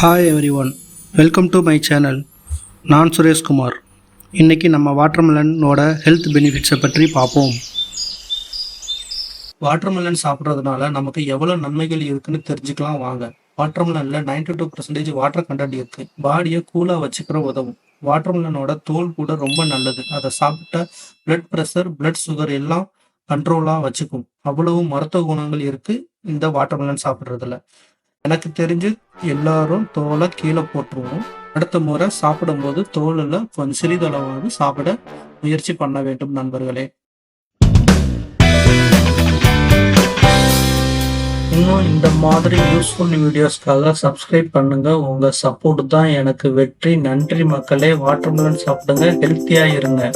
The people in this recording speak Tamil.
Hi every one, welcome to my channel. நான் சுரேஷ்குமார். இன்றைக்கி நம்ம வாட்டர்மெலனோட ஹெல்த் பெனிஃபிட்ஸை பற்றி பார்ப்போம். வாட்டர்மெலன் சாப்பிட்றதுனால நமக்கு எவ்வளோ நன்மைகள் இருக்குன்னு தெரிஞ்சுக்கலாம் வாங்க. வாட்டர்மெலனில் 92% வாட்டர் கண்டென்ட் இருக்குது. பாடியை கூலாக வச்சுக்கிற உதவும். வாட்டர்மெலனோட தோல் கூட ரொம்ப நல்லது. அதை சாப்பிட்டா பிளட் ப்ரெஷர், பிளட் சுகர் எல்லாம் கண்ட்ரோலாக வச்சுக்கும். அவ்வளவு மருத்துவ குணங்கள் இருக்குது இந்த வாட்டர்மெலன் சாப்பிட்றதுல. எனக்கு தெரிஞ்சு எல்லாரும் தோலை கீழே போட்டுருவோம். அடுத்த முறை சாப்பிடும்போது தோலில் கொஞ்சம் சிறிதளவாவது சாப்பிட முயற்சி பண்ண வேண்டும் நண்பர்களே. இன்னும் இந்த மாதிரி யூஸ்ஃபுல் வீடியோஸ்க்காக சப்ஸ்கிரைப் பண்ணுங்க. உங்க சப்போர்ட் தான் எனக்கு வெற்றி. நன்றி மக்களே. வாட்டர்மெலன் சாப்பிடுங்க, ஹெல்த்தியா இருங்க.